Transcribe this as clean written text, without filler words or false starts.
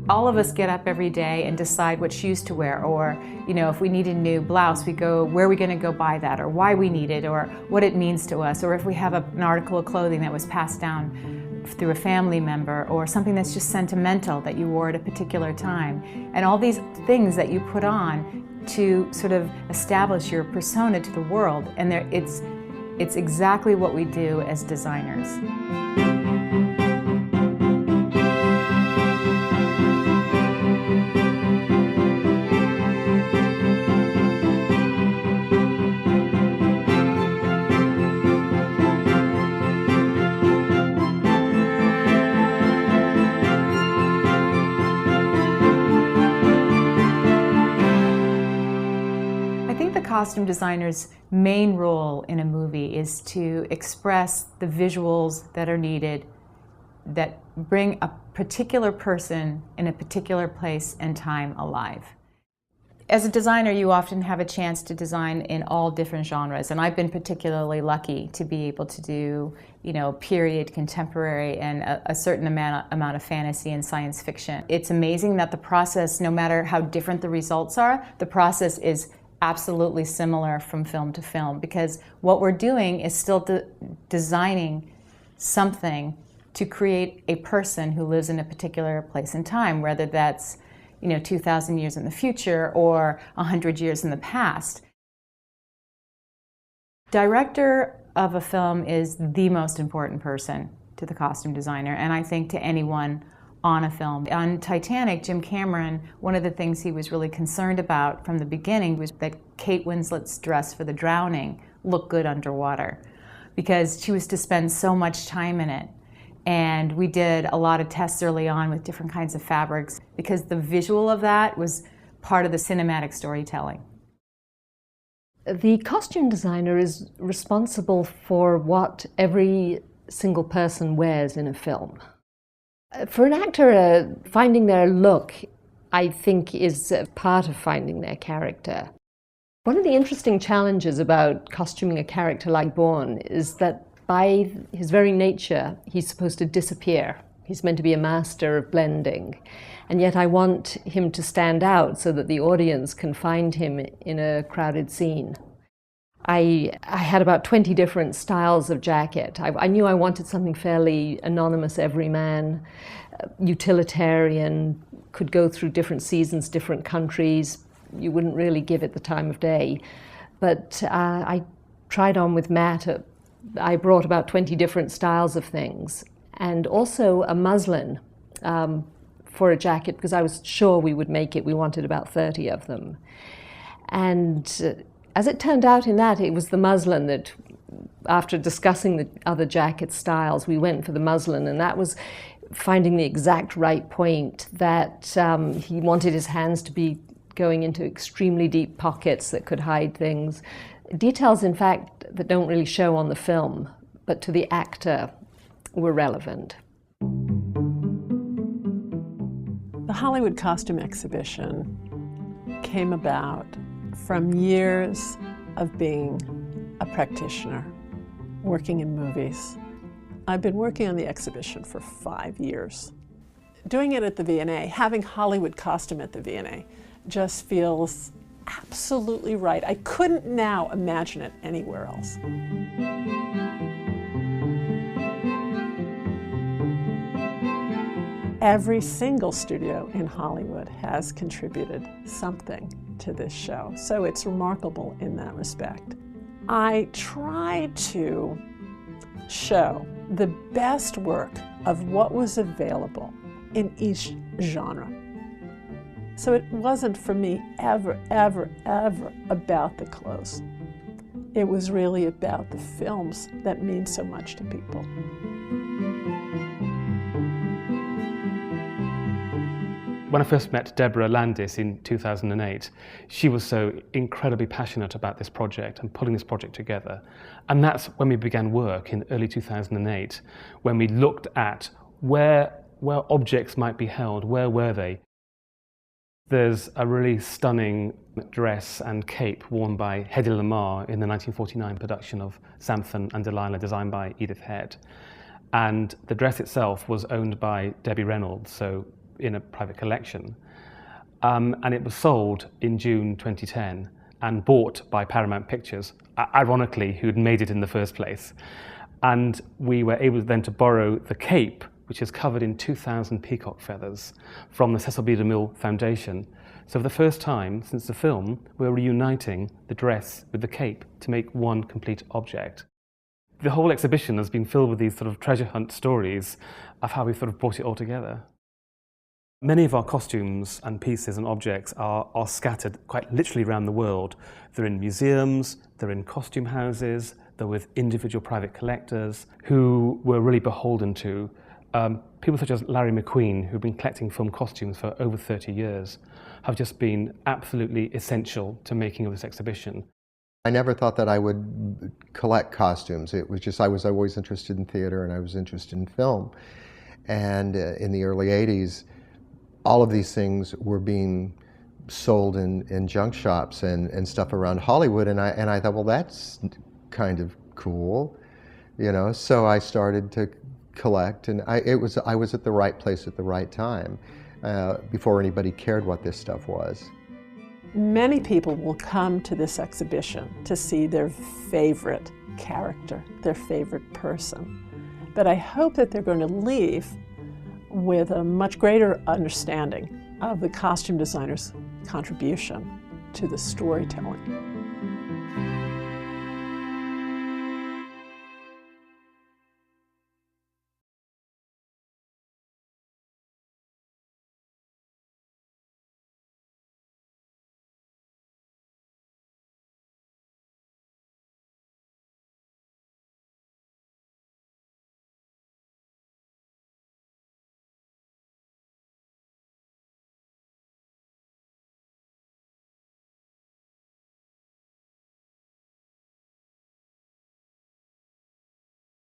All of us get up every day and decide what shoes to wear, or if we need a new blouse, we go, where are we going to go buy that, or why we need it, or what it means to us, or if we have an article of clothing that was passed down through a family member, or something that's just sentimental that you wore at a particular time. And all these things that you put on to sort of establish your persona to the world, and it's exactly what we do as designers. Costume designer's main role in a movie is to express the visuals that are needed that bring a particular person in a particular place and time alive. As a designer, you often have a chance to design in all different genres, and I've been particularly lucky to be able to do, period, contemporary, and a certain amount of fantasy and science fiction. It's amazing that the process, no matter how different the results are, the process is absolutely similar from film to film, because what we're doing is still designing something to create a person who lives in a particular place and time, whether that's 2,000 years in the future or 100 years in the past. Director of a film is the most important person to the costume designer, and I think to anyone on a film. On Titanic, Jim Cameron, one of the things he was really concerned about from the beginning was that Kate Winslet's dress for the drowning looked good underwater, because she was to spend so much time in it. And we did a lot of tests early on with different kinds of fabrics, because the visual of that was part of the cinematic storytelling. The costume designer is responsible for what every single person wears in a film. For an actor, finding their look, I think, is part of finding their character. One of the interesting challenges about costuming a character like Bourne is that by his very nature, he's supposed to disappear. He's meant to be a master of blending. And yet I want him to stand out so that the audience can find him in a crowded scene. I had about 20 different styles of jacket. I knew I wanted something fairly anonymous, everyman, utilitarian, could go through different seasons, different countries. You wouldn't really give it the time of day. But I tried on with Matt. I brought about 20 different styles of things, and also a muslin for a jacket, because I was sure we would make it. We wanted about 30 of them. And as it turned out in that, it was the muslin that, after discussing the other jacket styles, we went for the muslin, and that was finding the exact right point, that he wanted his hands to be going into extremely deep pockets that could hide things. Details, in fact, that don't really show on the film, but to the actor were relevant. The Hollywood Costume Exhibition came about from years of being a practitioner, working in movies. I've been working on the exhibition for 5 years. Doing it at the V&A, having Hollywood costume at the V&A, just feels absolutely right. I couldn't now imagine it anywhere else. Every single studio in Hollywood has contributed something to this show, so it's remarkable in that respect. I try to show the best work of what was available in each genre. So it wasn't for me ever, ever, ever about the clothes. It was really about the films that mean so much to people. When I first met Deborah Landis in 2008, she was so incredibly passionate about this project and pulling this project together. And that's when we began work in early 2008, when we looked at where objects might be held, where were they? There's a really stunning dress and cape worn by Hedy Lamarr in the 1949 production of Samson and Delilah, designed by Edith Head. And the dress itself was owned by Debbie Reynolds, so in a private collection. And it was sold in June 2010 and bought by Paramount Pictures, ironically, who'd made it in the first place. And we were able then to borrow the cape, which is covered in 2,000 peacock feathers, from the Cecil B. DeMille Foundation. So for the first time since the film, we're reuniting the dress with the cape to make one complete object. The whole exhibition has been filled with these sort of treasure hunt stories of how we've sort of brought it all together. Many of our costumes and pieces and objects are scattered quite literally around the world. They're in museums, they're in costume houses, they're with individual private collectors who we're really beholden to. People such as Larry McQueen, who've been collecting film costumes for over 30 years, have just been absolutely essential to making of this exhibition. I never thought that I would collect costumes. It was just I was always interested in theater and I was interested in film. And in the early 80s, all of these things were being sold in junk shops and stuff around Hollywood. And I thought, well, that's kind of cool, you know. So I started to collect, and I was at the right place at the right time before anybody cared what this stuff was. Many people will come to this exhibition to see their favorite character, their favorite person. But I hope that they're going to leave with a much greater understanding of the costume designer's contribution to the storytelling.